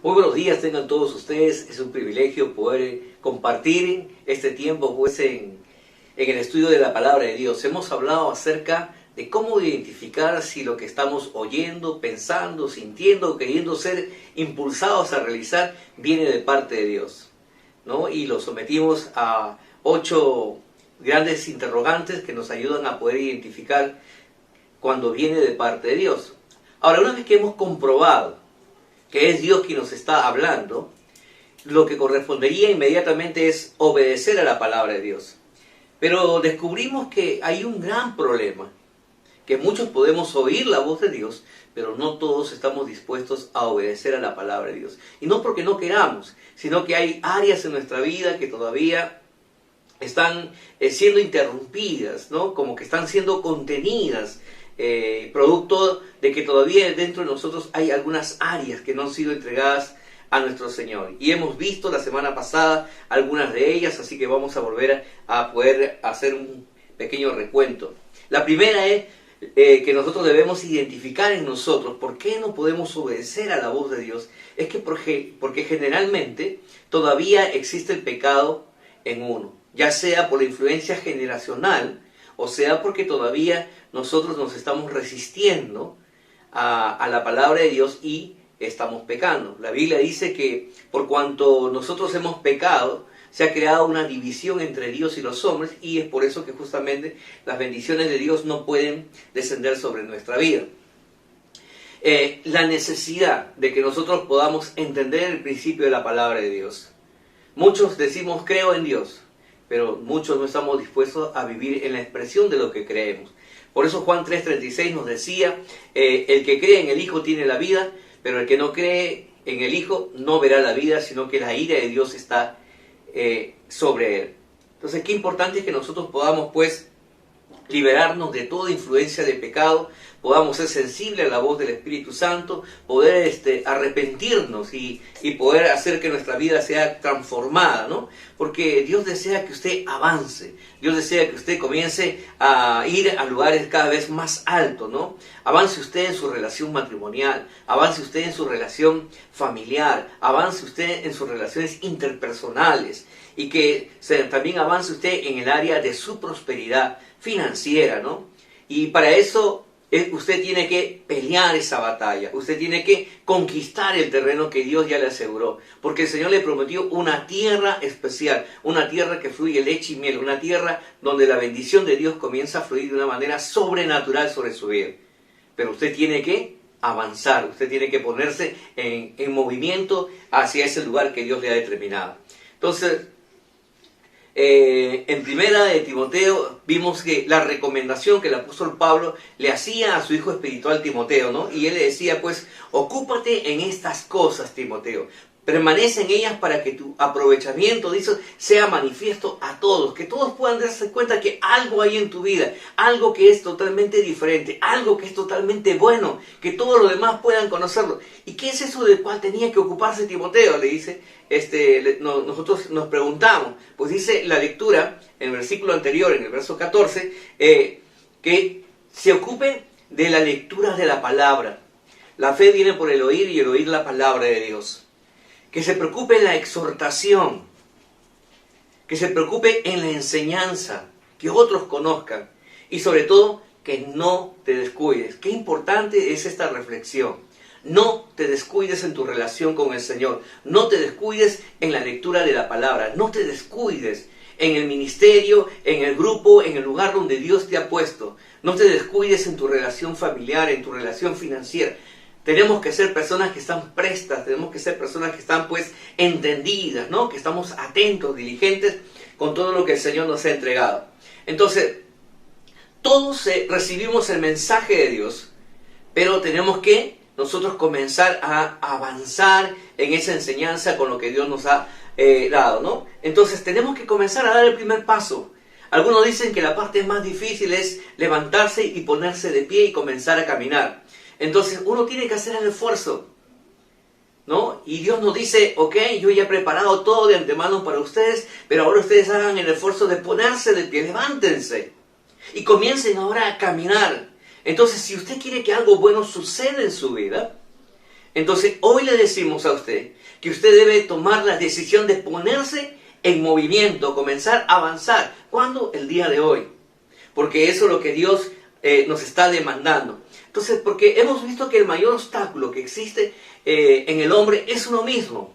Muy buenos días tengan todos ustedes. Es un privilegio poder compartir este tiempo pues en el estudio de la palabra de Dios. Hemos hablado acerca de cómo identificar si lo que estamos oyendo, pensando, sintiendo, queriendo ser impulsados a realizar viene de parte de Dios, ¿no? Y lo sometimos a 8 grandes interrogantes que nos ayudan a poder identificar cuando viene de parte de Dios. Ahora, una vez que hemos comprobado que es Dios quien nos está hablando, lo que correspondería inmediatamente es obedecer a la palabra de Dios. Pero descubrimos que hay un gran problema, que muchos podemos oír la voz de Dios, pero no todos estamos dispuestos a obedecer a la palabra de Dios. Y no porque no queramos, sino que hay áreas en nuestra vida que todavía están siendo interrumpidas, ¿no? Como que están siendo contenidas, producto de que todavía dentro de nosotros hay algunas áreas que no han sido entregadas a nuestro Señor. Y hemos visto la semana pasada algunas de ellas, así que vamos a volver a poder hacer un pequeño recuento. La primera es que nosotros debemos identificar en nosotros por qué no podemos obedecer a la voz de Dios. Es que porque generalmente todavía existe el pecado en uno, ya sea por la influencia generacional, o sea porque todavía nosotros nos estamos resistiendo a la palabra de Dios y estamos pecando. La Biblia dice que por cuanto nosotros hemos pecado, se ha creado una división entre Dios y los hombres, y es por eso que justamente las bendiciones de Dios no pueden descender sobre nuestra vida. La necesidad de que nosotros podamos entender el principio de la palabra de Dios. Muchos decimos creo en Dios, pero muchos no estamos dispuestos a vivir en la expresión de lo que creemos. Por eso Juan 3:36 nos decía, el que cree en el Hijo tiene la vida, pero el que no cree en el Hijo no verá la vida, sino que la ira de Dios está sobre él. Entonces, qué importante es que nosotros podamos, pues, liberarnos de toda influencia de pecado, podamos ser sensibles a la voz del Espíritu Santo, poder arrepentirnos y poder hacer que nuestra vida sea transformada, ¿no? Porque Dios desea que usted avance, Dios desea que usted comience a ir a lugares cada vez más altos, ¿no? Avance usted en su relación matrimonial, avance usted en su relación familiar, avance usted en sus relaciones interpersonales y que también avance usted en el área de su prosperidad financiera, ¿no? Y para eso usted tiene que pelear esa batalla, usted tiene que conquistar el terreno que Dios ya le aseguró, porque el Señor le prometió una tierra especial, una tierra que fluye leche y miel, una tierra donde la bendición de Dios comienza a fluir de una manera sobrenatural sobre su vida. Pero usted tiene que avanzar, usted tiene que ponerse en movimiento hacia ese lugar que Dios le ha determinado. Entonces, en primera de Timoteo vimos que la recomendación que el apóstol Pablo le hacía a su hijo espiritual Timoteo, ¿no? Y él le decía, pues, ocúpate en estas cosas, Timoteo. Permanece en ellas para que tu aprovechamiento, dice, sea manifiesto a todos. Que todos puedan darse cuenta que algo hay en tu vida, algo que es totalmente diferente, algo que es totalmente bueno, que todos los demás puedan conocerlo. ¿Y qué es eso del cual tenía que ocuparse Timoteo? Le dice, nosotros nos preguntamos. Pues dice la lectura, en el versículo anterior, en el verso 14, que se ocupe de la lectura de la palabra. La fe viene por el oír y el oír la palabra de Dios. Que se preocupe en la exhortación, que se preocupe en la enseñanza, que otros conozcan y sobre todo que no te descuides. Qué importante es esta reflexión. No te descuides en tu relación con el Señor, no te descuides en la lectura de la palabra, no te descuides en el ministerio, en el grupo, en el lugar donde Dios te ha puesto. No te descuides en tu relación familiar, en tu relación financiera. Tenemos que ser personas que están prestas, tenemos que ser personas que están pues entendidas, ¿no? Que estamos atentos, diligentes con todo lo que el Señor nos ha entregado. Entonces, todos recibimos el mensaje de Dios, pero tenemos que nosotros comenzar a avanzar en esa enseñanza con lo que Dios nos ha dado, ¿no? Entonces, tenemos que comenzar a dar el primer paso. Algunos dicen que la parte más difícil es levantarse y ponerse de pie y comenzar a caminar. Entonces uno tiene que hacer el esfuerzo, ¿no? Y Dios nos dice, ok, yo ya he preparado todo de antemano para ustedes, pero ahora ustedes hagan el esfuerzo de ponerse de pie, levántense y comiencen ahora a caminar. Entonces, si usted quiere que algo bueno suceda en su vida, Entonces, hoy le decimos a usted que usted debe tomar la decisión de ponerse en movimiento, comenzar a avanzar. ¿Cuándo? El día de hoy. Porque eso es lo que Dios nos está demandando. Entonces, porque hemos visto que el mayor obstáculo que existe en el hombre es uno mismo.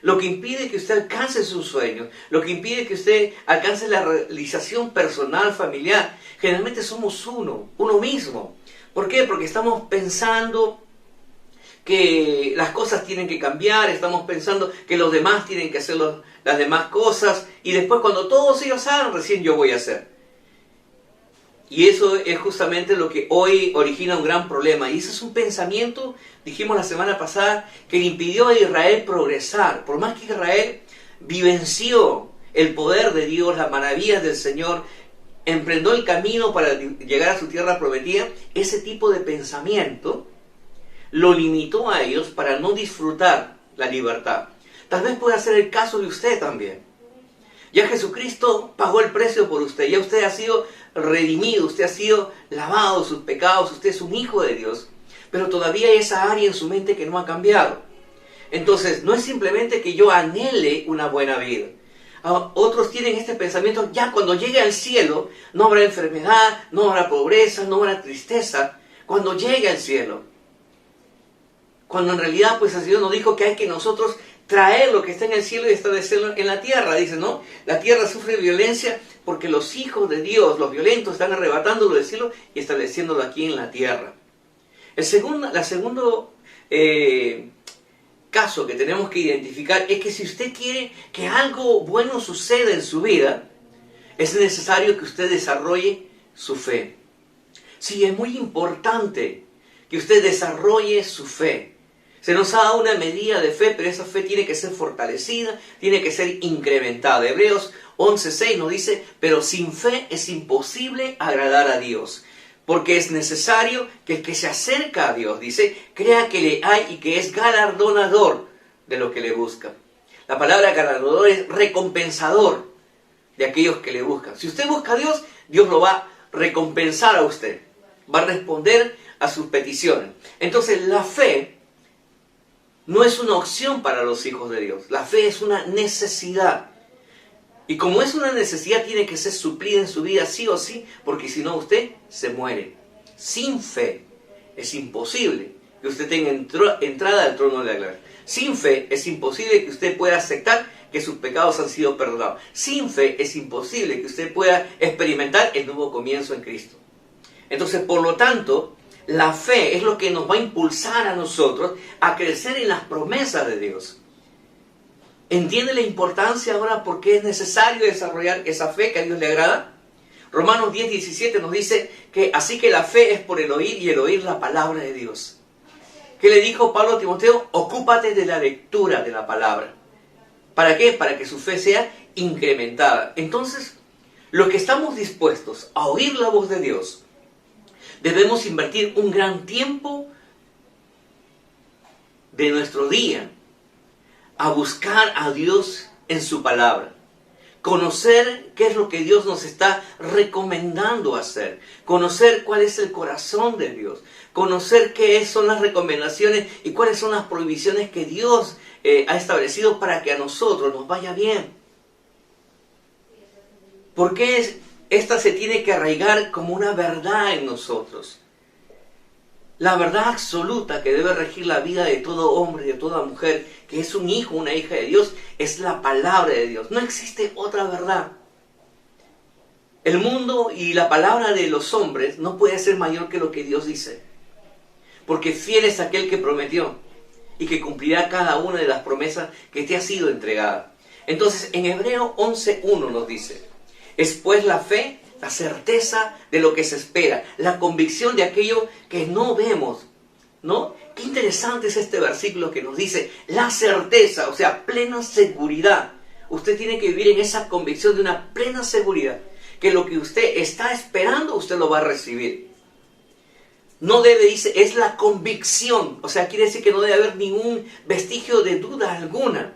Lo que impide que usted alcance sus sueños, lo que impide que usted alcance la realización personal, familiar, generalmente somos uno mismo. ¿Por qué? Porque estamos pensando que las cosas tienen que cambiar, estamos pensando que los demás tienen que hacer las demás cosas, y después cuando todos ellos hagan, recién yo voy a hacer. Y eso es justamente lo que hoy origina un gran problema. Y ese es un pensamiento, dijimos la semana pasada, que le impidió a Israel progresar. Por más que Israel vivenció el poder de Dios, las maravillas del Señor, emprendió el camino para llegar a su tierra prometida, ese tipo de pensamiento lo limitó a ellos para no disfrutar la libertad. Tal vez pueda ser el caso de usted también. Ya Jesucristo pagó el precio por usted, ya usted ha sido redimido, usted ha sido lavado de sus pecados, usted es un hijo de Dios, pero todavía hay esa área en su mente que no ha cambiado. Entonces, no es simplemente que yo anhele una buena vida. Otros tienen este pensamiento, ya cuando llegue al cielo, no habrá enfermedad, no habrá pobreza, no habrá tristeza, cuando llegue al cielo. Cuando en realidad, pues el Señor nos dijo que hay que nosotros traer lo que está en el cielo y establecerlo en la tierra. Dice, ¿no? La tierra sufre violencia porque los hijos de Dios, los violentos, están arrebatándolo del cielo y estableciéndolo aquí en la tierra. El segundo caso que tenemos que identificar es que si usted quiere que algo bueno suceda en su vida, es necesario que usted desarrolle su fe. Sí, es muy importante que usted desarrolle su fe. Se nos ha dado una medida de fe, pero esa fe tiene que ser fortalecida, tiene que ser incrementada. Hebreos 11:6 nos dice, pero sin fe es imposible agradar a Dios, porque es necesario que el que se acerca a Dios, dice, crea que le hay y que es galardonador de lo que le busca. La palabra galardonador es recompensador de aquellos que le buscan. Si usted busca a Dios, Dios lo va a recompensar a usted, va a responder a sus peticiones. Entonces la fe no es una opción para los hijos de Dios. La fe es una necesidad. Y como es una necesidad, tiene que ser suplida en su vida sí o sí, porque si no usted se muere. Sin fe es imposible que usted tenga entrada al trono de la gloria. Sin fe es imposible que usted pueda aceptar que sus pecados han sido perdonados. Sin fe es imposible que usted pueda experimentar el nuevo comienzo en Cristo. Entonces, por lo tanto, la fe es lo que nos va a impulsar a nosotros a crecer en las promesas de Dios. ¿Entiende la importancia ahora por qué es necesario desarrollar esa fe que a Dios le agrada? Romanos 10:17 nos dice que así que la fe es por el oír y el oír la palabra de Dios. ¿Qué le dijo Pablo a Timoteo? Ocúpate de la lectura de la palabra. ¿Para qué? Para que su fe sea incrementada. Entonces, los que estamos dispuestos a oír la voz de Dios, debemos invertir un gran tiempo de nuestro día a buscar a Dios en su palabra. Conocer qué es lo que Dios nos está recomendando hacer. Conocer cuál es el corazón de Dios. Conocer qué son las recomendaciones y cuáles son las prohibiciones que Dios ha establecido para que a nosotros nos vaya bien. ¿Por qué esta se tiene que arraigar como una verdad en nosotros? La verdad absoluta que debe regir la vida de todo hombre y de toda mujer, que es un hijo, una hija de Dios, es la palabra de Dios. No existe otra verdad. El mundo y la palabra de los hombres no puede ser mayor que lo que Dios dice. Porque fiel es aquel que prometió y que cumplirá cada una de las promesas que te ha sido entregada. Entonces, en Hebreo 11:1 nos dice, es pues la fe, la certeza de lo que se espera, la convicción de aquello que no vemos, ¿no? Qué interesante es este versículo que nos dice la certeza, o sea, plena seguridad. Usted tiene que vivir en esa convicción de una plena seguridad, que lo que usted está esperando, usted lo va a recibir. No debe, dice, es la convicción, o sea, quiere decir que no debe haber ningún vestigio de duda alguna,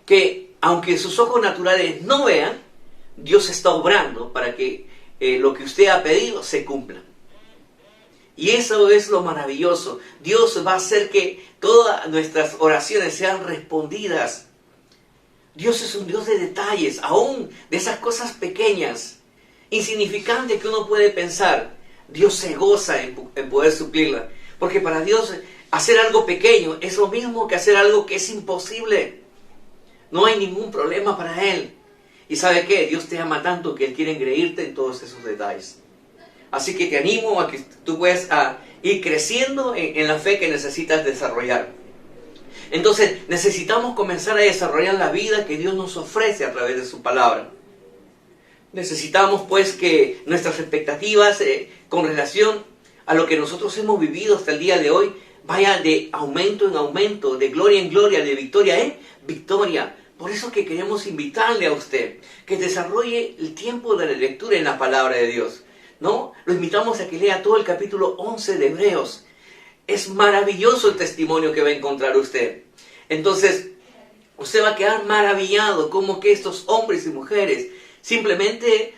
que aunque sus ojos naturales no vean, Dios está obrando para que lo que usted ha pedido se cumpla. Y eso es lo maravilloso. Dios va a hacer que todas nuestras oraciones sean respondidas. Dios es un Dios de detalles, aún de esas cosas pequeñas, insignificantes que uno puede pensar. Dios se goza en poder suplirla. Porque para Dios hacer algo pequeño es lo mismo que hacer algo que es imposible. No hay ningún problema para Él. Y ¿sabe qué? Dios te ama tanto que Él quiere engreírte en todos esos detalles. Así que te animo a que tú puedas ir creciendo en la fe que necesitas desarrollar. Entonces necesitamos comenzar a desarrollar la vida que Dios nos ofrece a través de su palabra. Necesitamos pues que nuestras expectativas con relación a lo que nosotros hemos vivido hasta el día de hoy vaya de aumento en aumento, de gloria en gloria, de victoria en victoria. Por eso que queremos invitarle a usted que desarrolle el tiempo de la lectura en la palabra de Dios. ¿No? Lo invitamos a que lea todo el capítulo 11 de Hebreos. Es maravilloso el testimonio que va a encontrar usted. Entonces, usted va a quedar maravillado como que estos hombres y mujeres simplemente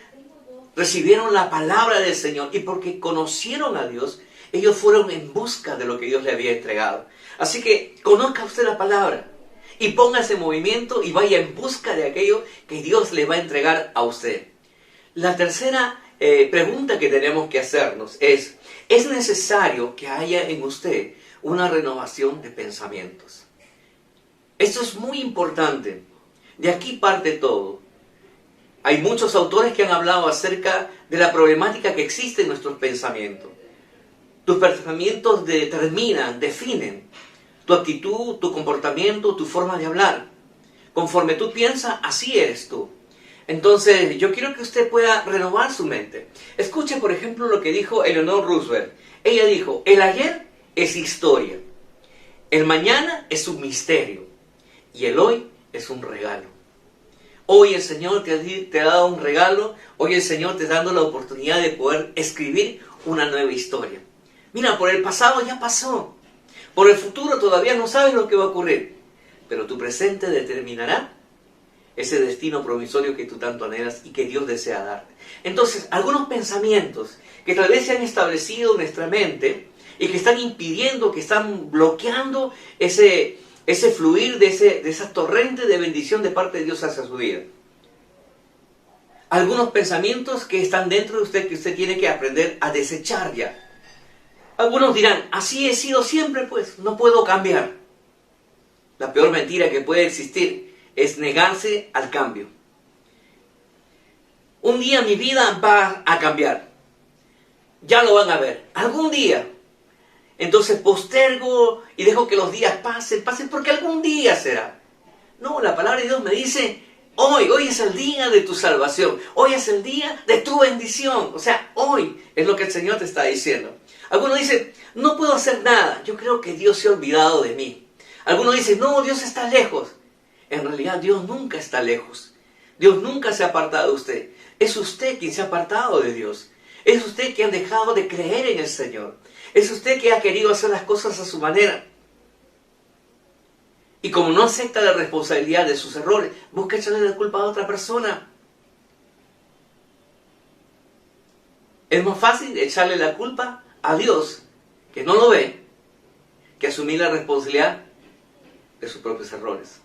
recibieron la palabra del Señor y porque conocieron a Dios, ellos fueron en busca de lo que Dios le había entregado. Así que conozca usted la palabra y póngase en movimiento y vaya en busca de aquello que Dios le va a entregar a usted. La tercera pregunta que tenemos que hacernos ¿es necesario que haya en usted una renovación de pensamientos? Esto es muy importante. De aquí parte todo. Hay muchos autores que han hablado acerca de la problemática que existe en nuestros pensamientos. Tus pensamientos determinan, definen tu actitud, tu comportamiento, tu forma de hablar. Conforme tú piensas, así eres tú. Entonces, yo quiero que usted pueda renovar su mente. Escuche, por ejemplo, lo que dijo Eleanor Roosevelt. Ella dijo, el ayer es historia, el mañana es un misterio y el hoy es un regalo. Hoy el Señor te ha dado un regalo, hoy el Señor te está dando la oportunidad de poder escribir una nueva historia. Mira, por el pasado ya pasó, por el futuro todavía no sabes lo que va a ocurrir, pero tu presente determinará ese destino provisorio que tú tanto anhelas y que Dios desea darte. Entonces, algunos pensamientos que tal vez se han establecido en nuestra mente y que están impidiendo, que están bloqueando ese fluir de esa torrente de bendición de parte de Dios hacia su vida. Algunos pensamientos que están dentro de usted que usted tiene que aprender a desechar ya. Algunos dirán, así he sido siempre, pues no puedo cambiar. La peor mentira que puede existir es negarse al cambio. Un día mi vida va a cambiar. Ya lo van a ver. Algún día. Entonces postergo y dejo que los días pasen porque algún día será. No, la palabra de Dios me dice, hoy es el día de tu salvación. Hoy es el día de tu bendición. O sea, hoy es lo que el Señor te está diciendo. Algunos dicen, no puedo hacer nada. Yo creo que Dios se ha olvidado de mí. Algunos dicen, no, Dios está lejos. En realidad Dios nunca está lejos. Dios nunca se ha apartado de usted. Es usted quien se ha apartado de Dios. Es usted quien ha dejado de creer en el Señor. Es usted que ha querido hacer las cosas a su manera. Y como no acepta la responsabilidad de sus errores, busca echarle la culpa a otra persona. Es más fácil echarle la culpa a Dios, que no lo ve, que asumir la responsabilidad de sus propios errores.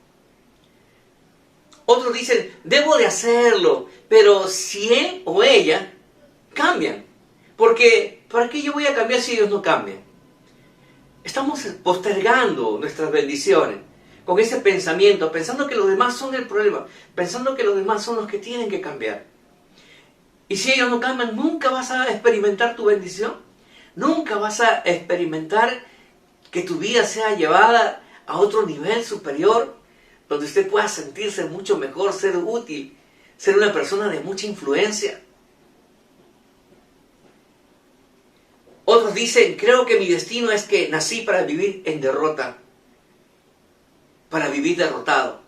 Otros dicen, debo de hacerlo, pero si él o ella cambian. Porque, ¿para qué yo voy a cambiar si ellos no cambian? Estamos postergando nuestras bendiciones con ese pensamiento, pensando que los demás son el problema, pensando que los demás son los que tienen que cambiar. Y si ellos no cambian, nunca vas a experimentar tu bendición. Nunca vas a experimentar que tu vida sea llevada a otro nivel superior, donde usted pueda sentirse mucho mejor, ser útil, ser una persona de mucha influencia. Otros dicen, creo que mi destino es que nací para vivir en derrota, para vivir derrotado.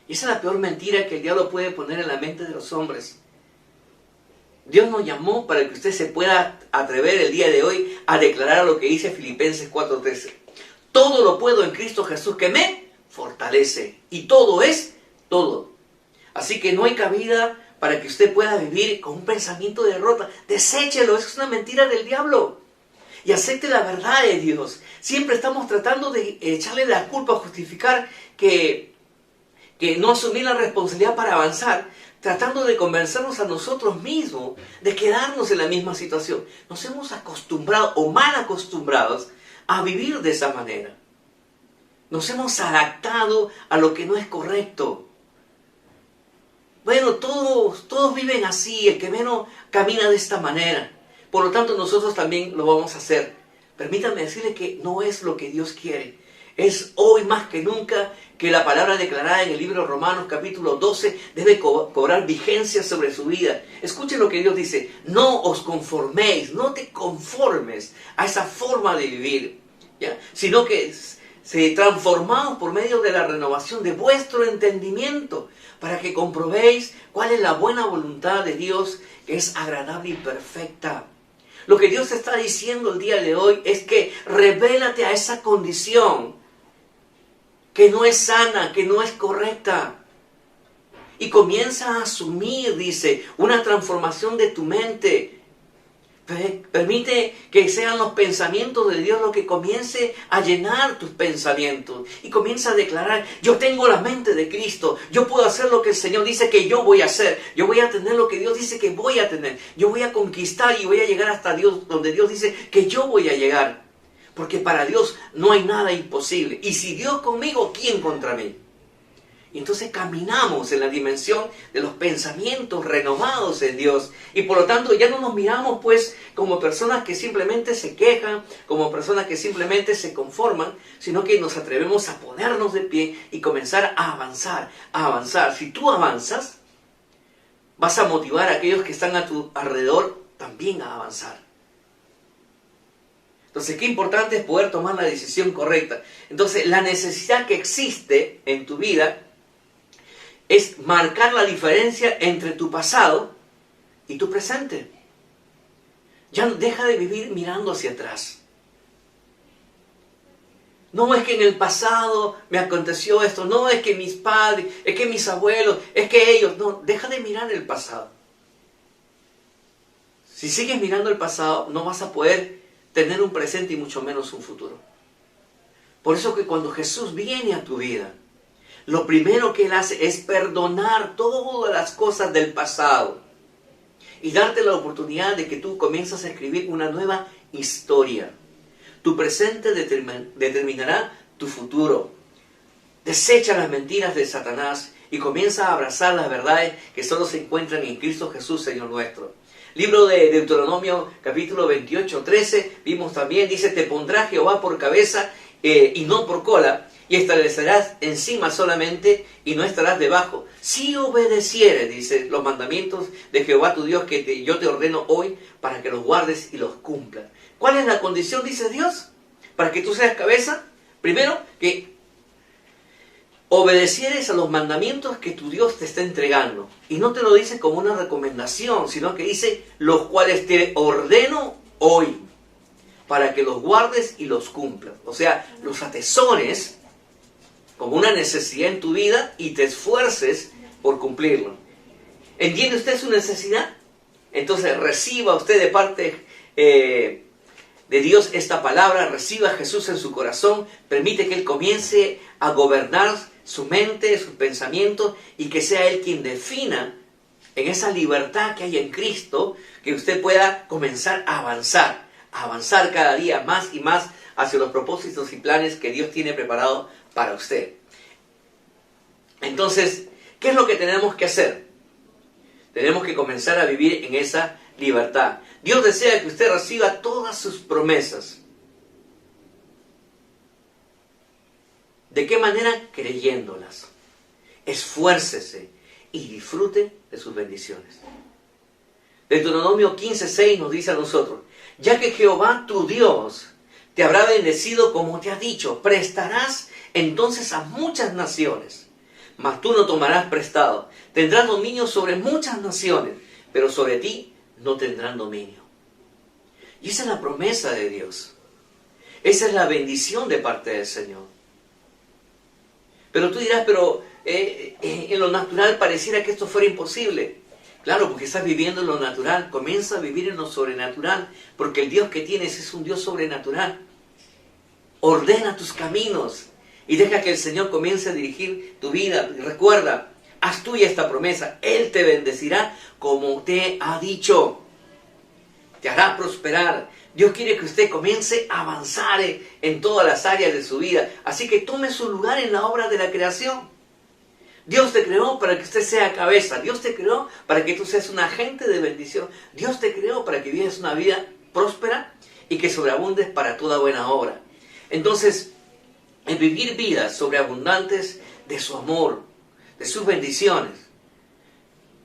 Y esa es la peor mentira que el diablo puede poner en la mente de los hombres. Dios nos llamó para que usted se pueda atrever el día de hoy a declarar lo que dice Filipenses 4:13. Todo lo puedo en Cristo Jesús que me fortalece. Y todo es todo. Así que no hay cabida para que usted pueda vivir con un pensamiento de derrota. Deséchelo, eso es una mentira del diablo. y acepte la verdad de Dios. Siempre estamos tratando de echarle la culpa, justificar que no asumir la responsabilidad para avanzar, tratando de convencernos a nosotros mismos de quedarnos en la misma situación. Nos hemos acostumbrado o mal acostumbrados a vivir de esa manera. Nos hemos adaptado a lo que no es correcto. Bueno, todos viven así, el que menos camina de esta manera. Por lo tanto, nosotros también lo vamos a hacer. Permítanme decirle que no es lo que Dios quiere. Es hoy más que nunca que la palabra declarada en el libro de Romanos capítulo 12 debe cobrar vigencia sobre su vida. Escuchen lo que Dios dice: no os conforméis, no te conformes a esa forma de vivir, ¿ya? Sino que se transformaos por medio de la renovación de vuestro entendimiento, para que comprobéis cuál es la buena voluntad de Dios, que es agradable y perfecta. Lo que Dios está diciendo el día de hoy es que revélate a esa condición que no es sana, que no es correcta. Y comienza a asumir, dice, una transformación de tu mente. Permite que sean los pensamientos de Dios lo que comience a llenar tus pensamientos. Y comienza a declarar: yo tengo la mente de Cristo. Yo puedo hacer lo que el Señor dice que yo voy a hacer. Yo voy a tener lo que Dios dice que voy a tener. Yo voy a conquistar y voy a llegar hasta Dios, donde Dios dice que yo voy a llegar. Porque para Dios no hay nada imposible. Y si Dios conmigo, ¿quién contra mí? Y entonces caminamos en la dimensión de los pensamientos renovados en Dios. Y por lo tanto ya no nos miramos pues como personas que simplemente se quejan, como personas que simplemente se conforman, sino que nos atrevemos a ponernos de pie y comenzar a avanzar, a avanzar. Si tú avanzas, vas a motivar a aquellos que están a tu alrededor también a avanzar. Entonces, qué importante es poder tomar la decisión correcta. Entonces, la necesidad que existe en tu vida es marcar la diferencia entre tu pasado y tu presente. Ya deja de vivir mirando hacia atrás. No es que en el pasado me aconteció esto, no es que mis padres, es que mis abuelos, es que ellos. No, deja de mirar el pasado. Si sigues mirando el pasado, no vas a poder tener un presente y mucho menos un futuro. Por eso que cuando Jesús viene a tu vida, lo primero que Él hace es perdonar todas las cosas del pasado y darte la oportunidad de que tú comiences a escribir una nueva historia. Tu presente determinará tu futuro. Desecha las mentiras de Satanás y comienza a abrazar las verdades que solo se encuentran en Cristo Jesús, Señor nuestro. Libro de Deuteronomio, capítulo 28, 13, vimos también, dice: te pondrá Jehová por cabeza y no por cola, y establecerás encima solamente y no estarás debajo. Si obedecieres, dice, los mandamientos de Jehová tu Dios que yo te ordeno hoy, para que los guardes y los cumplas. ¿Cuál es la condición, dice Dios, para que tú seas cabeza? Primero, que obedecieres a los mandamientos que tu Dios te está entregando. Y no te lo dice como una recomendación, sino que dice: los cuales te ordeno hoy, para que los guardes y los cumplas. O sea, los atesores como una necesidad en tu vida y te esfuerces por cumplirlo. ¿Entiende usted su necesidad? Entonces reciba usted de parte de Dios esta palabra, reciba a Jesús en su corazón, permite que Él comience a gobernar su mente, sus pensamientos, y que sea Él quien defina en esa libertad que hay en Cristo, que usted pueda comenzar a avanzar cada día más y más hacia los propósitos y planes que Dios tiene preparado para usted. Entonces, ¿qué es lo que tenemos que hacer? Tenemos que comenzar a vivir en esa libertad. Dios desea que usted reciba todas sus promesas. ¿De qué manera? Creyéndolas. Esfuércese y disfrute de sus bendiciones. Deuteronomio 15:6 nos dice a nosotros: ya que Jehová tu Dios te habrá bendecido como te ha dicho, prestarás entonces a muchas naciones, mas tú no tomarás prestado. Tendrás dominio sobre muchas naciones, pero sobre ti no tendrán dominio. Y esa es la promesa de Dios. Esa es la bendición de parte del Señor. Pero tú dirás: pero en lo natural pareciera que esto fuera imposible. Claro, porque estás viviendo en lo natural. Comienza a vivir en lo sobrenatural, porque el Dios que tienes es un Dios sobrenatural. Ordena tus caminos y deja que el Señor comience a dirigir tu vida. Recuerda, haz tuya esta promesa. Él te bendecirá como te ha dicho. Te hará prosperar. Dios quiere que usted comience a avanzar en todas las áreas de su vida. Así que tome su lugar en la obra de la creación. Dios te creó para que usted sea cabeza. Dios te creó para que tú seas un agente de bendición. Dios te creó para que vivas una vida próspera y que sobreabundes para toda buena obra. Entonces, el vivir vidas sobreabundantes de su amor, de sus bendiciones,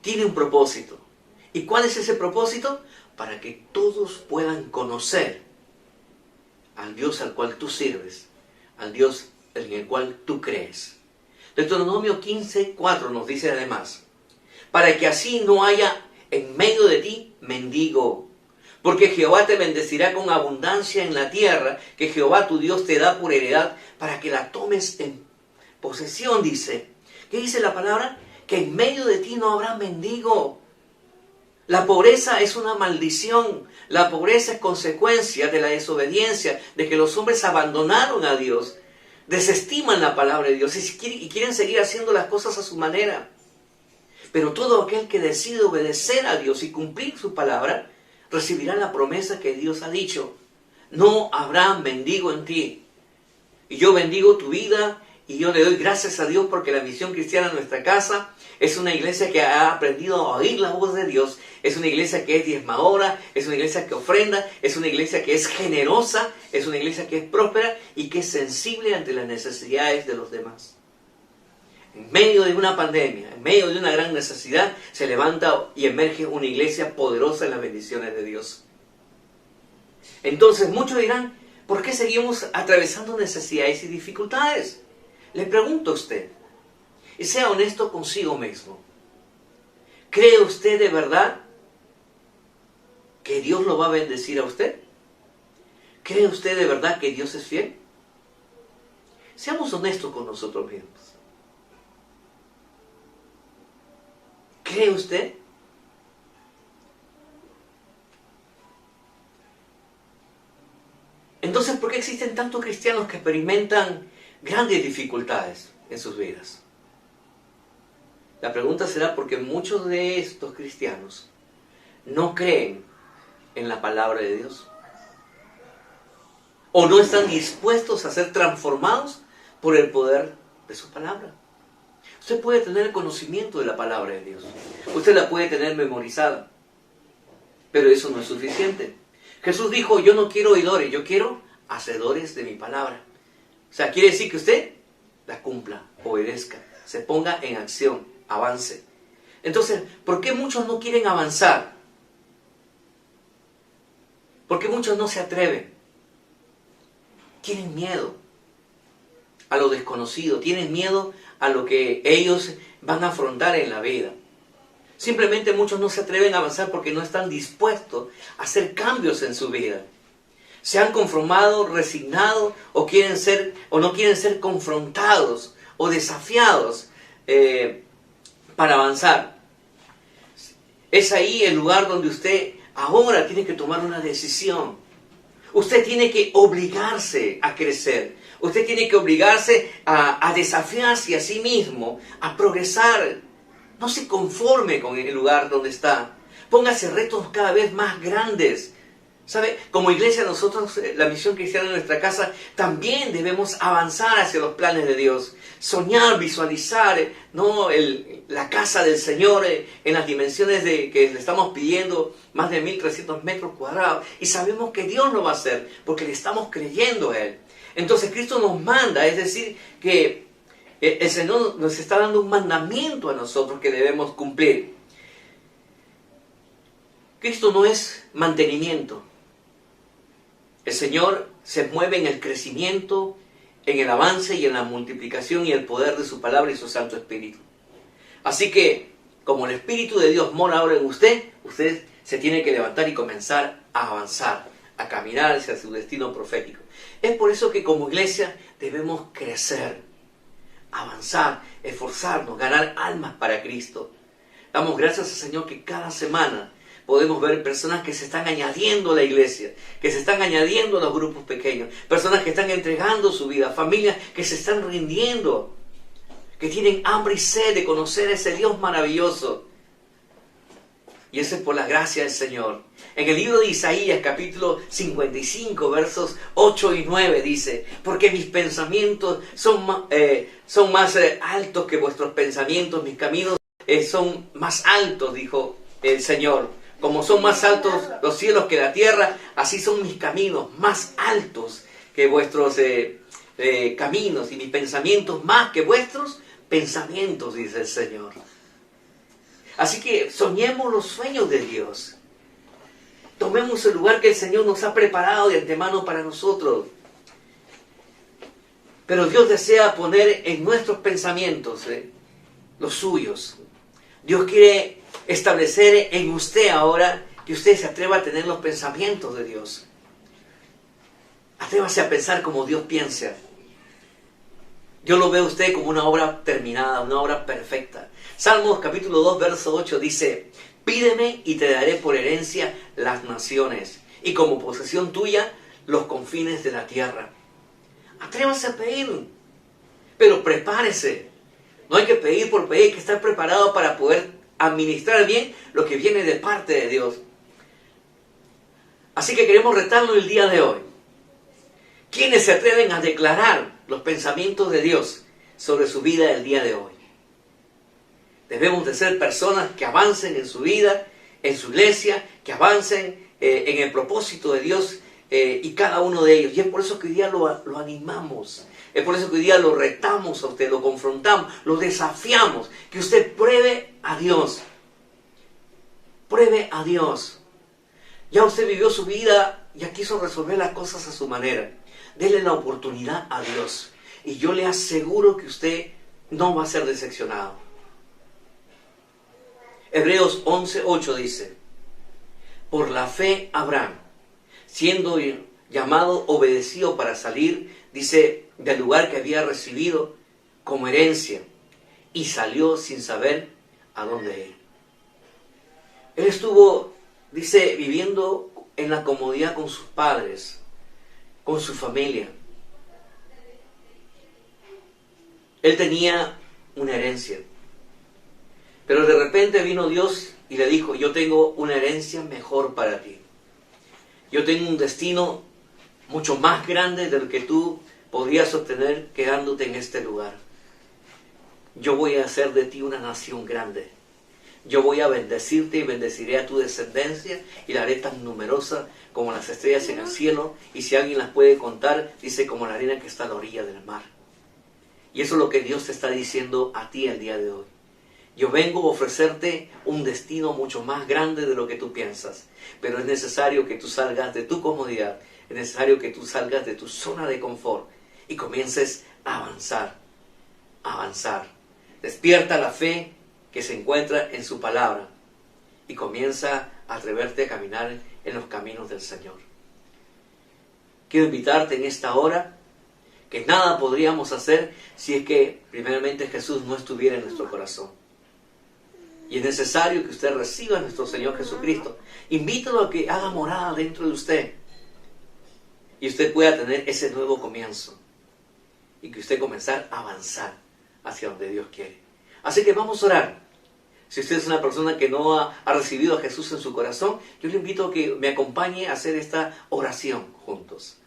tiene un propósito. ¿Y cuál es ese propósito? Para que todos puedan conocer al Dios al cual tú sirves, al Dios en el cual tú crees. Deuteronomio 15:4 nos dice además, para que así no haya en medio de ti mendigo, porque Jehová te bendecirá con abundancia en la tierra, que Jehová tu Dios te da por heredad, para que la tomes en posesión, dice. ¿Qué dice la palabra? Que en medio de ti no habrá mendigo. La pobreza es una maldición. La pobreza es consecuencia de la desobediencia, de que los hombres abandonaron a Dios, desestiman la palabra de Dios y quieren seguir haciendo las cosas a su manera. Pero todo aquel que decide obedecer a Dios y cumplir su palabra, recibirá la promesa que Dios ha dicho. No habrá mendigo en ti. Y yo bendigo tu vida y yo le doy gracias a Dios porque la Misión Cristiana en nuestra casa es una iglesia que ha aprendido a oír la voz de Dios. Es una iglesia que es diezmadora, es una iglesia que ofrenda, es una iglesia que es generosa, es una iglesia que es próspera y que es sensible ante las necesidades de los demás. En medio de una pandemia, en medio de una gran necesidad, se levanta y emerge una iglesia poderosa en las bendiciones de Dios. Entonces muchos dirán, ¿por qué seguimos atravesando necesidades y dificultades? Le pregunto a usted, y sea honesto consigo mismo. ¿Cree usted de verdad que Dios lo va a bendecir a usted? ¿Cree usted de verdad que Dios es fiel? Seamos honestos con nosotros mismos. ¿Cree usted? Entonces, ¿por qué existen tantos cristianos que experimentan grandes dificultades en sus vidas? La pregunta será porque muchos de estos cristianos no creen en la palabra de Dios. O no están dispuestos a ser transformados por el poder de su palabra. Usted puede tener el conocimiento de la palabra de Dios. Usted la puede tener memorizada. Pero eso no es suficiente. Jesús dijo, yo no quiero oidores, yo quiero hacedores de mi palabra. O sea, quiere decir que usted la cumpla, obedezca, se ponga en acción, avance. Entonces, ¿por qué muchos no quieren avanzar? ¿Por qué muchos no se atreven? Tienen miedo a lo desconocido, tienen miedo a lo que ellos van a afrontar en la vida. Simplemente muchos no se atreven a avanzar porque no están dispuestos a hacer cambios en su vida. Se han conformado, resignado o no quieren ser confrontados o desafiados para avanzar. Es ahí el lugar donde usted ahora tiene que tomar una decisión. Usted tiene que obligarse a crecer. Usted tiene que obligarse a desafiarse a sí mismo, a progresar. No se conforme con el lugar donde está. Póngase retos cada vez más grandes. ¿Sabe? Como iglesia nosotros, la Misión Cristiana en nuestra casa, también debemos avanzar hacia los planes de Dios. Soñar, visualizar, ¿no? La casa del Señor en las dimensiones que le estamos pidiendo, más de 1.300 metros cuadrados. Y sabemos que Dios lo va a hacer, porque le estamos creyendo a Él. Entonces Cristo nos manda, es decir, que el Señor nos está dando un mandamiento a nosotros que debemos cumplir. Cristo no es mantenimiento. El Señor se mueve en el crecimiento, en el avance y en la multiplicación y el poder de su palabra y su Santo Espíritu. Así que, como el Espíritu de Dios mora ahora en usted se tiene que levantar y comenzar a avanzar, a caminar hacia su destino profético. Es por eso que como iglesia debemos crecer, avanzar, esforzarnos, ganar almas para Cristo. Damos gracias al Señor que cada semana podemos ver personas que se están añadiendo a la iglesia, que se están añadiendo a los grupos pequeños, personas que están entregando su vida, familias que se están rindiendo, que tienen hambre y sed de conocer a ese Dios maravilloso. Y eso es por la gracia del Señor. En el libro de Isaías, capítulo 55, versos 8 y 9, dice: porque mis pensamientos son más altos que vuestros pensamientos, mis caminos son más altos, dijo el Señor. Como son más altos los cielos que la tierra, así son mis caminos más altos que vuestros caminos, y mis pensamientos más que vuestros pensamientos, dice el Señor. Así que soñemos los sueños de Dios. Tomemos el lugar que el Señor nos ha preparado de antemano para nosotros. Pero Dios desea poner en nuestros pensamientos los suyos. Dios quiere establecer en usted ahora que usted se atreva a tener los pensamientos de Dios. Atrévase a pensar como Dios piensa. Yo lo veo a usted como una obra terminada, una obra perfecta. Salmos capítulo 2, verso 8 dice: pídeme y te daré por herencia las naciones, y como posesión tuya los confines de la tierra. Atrévase a pedir, pero prepárese. No hay que pedir por pedir, hay que estar preparado para poder administrar bien lo que viene de parte de Dios. Así que queremos retarlo el día de hoy. ¿Quiénes se atreven a declarar los pensamientos de Dios sobre su vida el día de hoy? Debemos de ser personas que avancen en su vida, en su iglesia, que avancen en el propósito de Dios y cada uno de ellos. Y es por eso que hoy día lo animamos. Es por eso que hoy día lo retamos a usted, lo confrontamos, lo desafiamos. Que usted pruebe a Dios. Pruebe a Dios. Ya usted vivió su vida, ya quiso resolver las cosas a su manera. Dele la oportunidad a Dios. Y yo le aseguro que usted no va a ser decepcionado. Hebreos 11:8 dice: por la fe Abraham, siendo llamado, obedeció para salir, dice, del lugar que había recibido como herencia, y salió sin saber a dónde ir. Él estuvo, dice, viviendo en la comodidad con sus padres, con su familia. Él tenía una herencia. Pero de repente vino Dios y le dijo: yo tengo una herencia mejor para ti. Yo tengo un destino mucho más grande de lo que tú podrías obtener quedándote en este lugar. Yo voy a hacer de ti una nación grande. Yo voy a bendecirte y bendeciré a tu descendencia y la haré tan numerosa como las estrellas en el cielo, y si alguien las puede contar, dice, como la arena que está a la orilla del mar. Y eso es lo que Dios te está diciendo a ti el día de hoy. Yo vengo a ofrecerte un destino mucho más grande de lo que tú piensas, pero es necesario que tú salgas de tu comodidad, es necesario que tú salgas de tu zona de confort y comiences a avanzar, a avanzar. Despierta la fe que se encuentra en su palabra y comienza a atreverte a caminar en los caminos del Señor. Quiero invitarte en esta hora, que nada podríamos hacer si es que primeramente Jesús no estuviera en nuestro corazón. Y es necesario que usted reciba a nuestro Señor Jesucristo. Invítalo a que haga morada dentro de usted. Y usted pueda tener ese nuevo comienzo. Y que usted comenzar a avanzar hacia donde Dios quiere. Así que vamos a orar. Si usted es una persona que no ha recibido a Jesús en su corazón, yo le invito a que me acompañe a hacer esta oración juntos.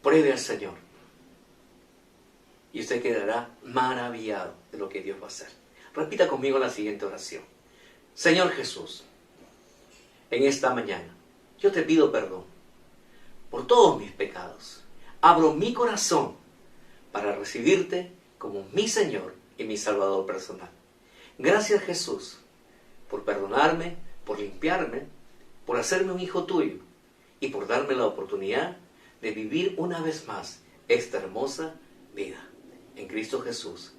Pruebe al Señor. Y usted quedará maravillado de lo que Dios va a hacer. Repita conmigo la siguiente oración. Señor Jesús, en esta mañana yo te pido perdón por todos mis pecados. Abro mi corazón para recibirte como mi Señor y mi Salvador personal. Gracias, Jesús, por perdonarme, por limpiarme, por hacerme un hijo tuyo y por darme la oportunidad de vivir una vez más esta hermosa vida. En Cristo Jesús.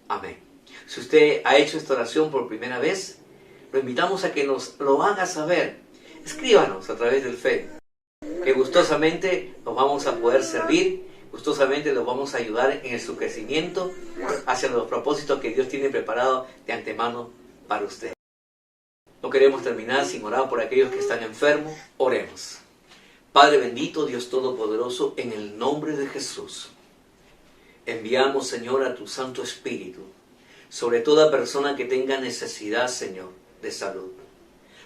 Amén. Si usted ha hecho esta oración por primera vez, lo invitamos a que nos lo haga saber. Escríbanos a través del Facebook, que gustosamente nos vamos a poder servir, gustosamente los vamos a ayudar en su crecimiento hacia los propósitos que Dios tiene preparado de antemano para usted. No queremos terminar sin orar por aquellos que están enfermos. Oremos. Padre bendito, Dios Todopoderoso, en el nombre de Jesús, enviamos, Señor, a tu Santo Espíritu sobre toda persona que tenga necesidad, Señor, de salud.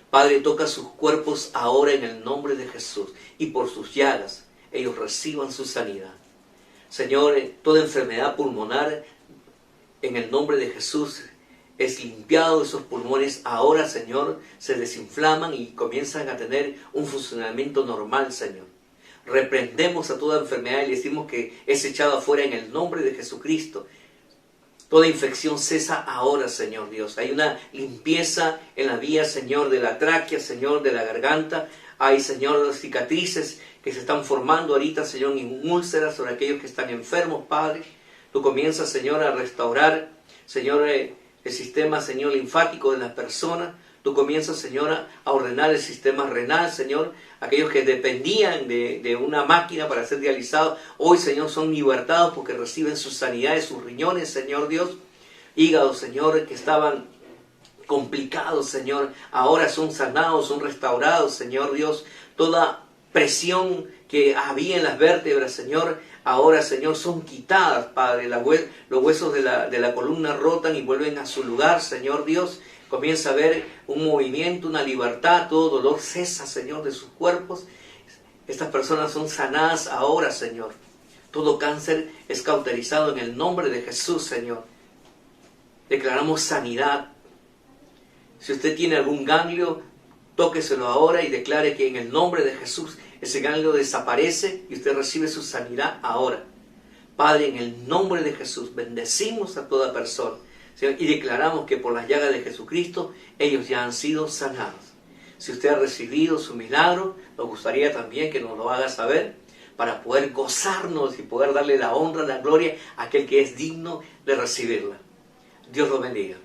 Padre, toca sus cuerpos ahora en el nombre de Jesús y por sus llagas ellos reciban su sanidad. Señor, toda enfermedad pulmonar en el nombre de Jesús es limpiado, esos pulmones ahora, Señor, se desinflaman y comienzan a tener un funcionamiento normal, Señor. Reprendemos a toda enfermedad y le decimos que es echada afuera en el nombre de Jesucristo. Toda infección cesa ahora, Señor Dios. Hay una limpieza en la vía, Señor, de la tráquea, Señor, de la garganta. Hay, Señor, cicatrices que se están formando ahorita, Señor, en úlceras sobre aquellos que están enfermos, Padre. Tú comienzas, Señor, a restaurar, Señor, el sistema, Señor, linfático de las personas. Tú comienzas, Señor, a ordenar el sistema renal, Señor. Aquellos que dependían de una máquina para ser dializados, hoy, Señor, son libertados porque reciben su sanidad de sus riñones, Señor Dios. Hígados, Señor, que estaban complicados, Señor, ahora son sanados, son restaurados, Señor Dios. Toda presión que había en las vértebras, Señor, ahora, Señor, son quitadas, Padre. Los huesos de la columna rotan y vuelven a su lugar, Señor Dios. Comienza a haber un movimiento, una libertad, todo dolor cesa, Señor, de sus cuerpos. Estas personas son sanadas ahora, Señor. Todo cáncer es cauterizado en el nombre de Jesús, Señor. Declaramos sanidad. Si usted tiene algún ganglio, tóqueselo ahora y declare que en el nombre de Jesús ese ganglio desaparece y usted recibe su sanidad ahora. Padre, en el nombre de Jesús, bendecimos a toda persona, Señor, y declaramos que por las llagas de Jesucristo ellos ya han sido sanados. Si usted ha recibido su milagro, nos gustaría también que nos lo haga saber para poder gozarnos y poder darle la honra, la gloria a aquel que es digno de recibirla. Dios lo bendiga.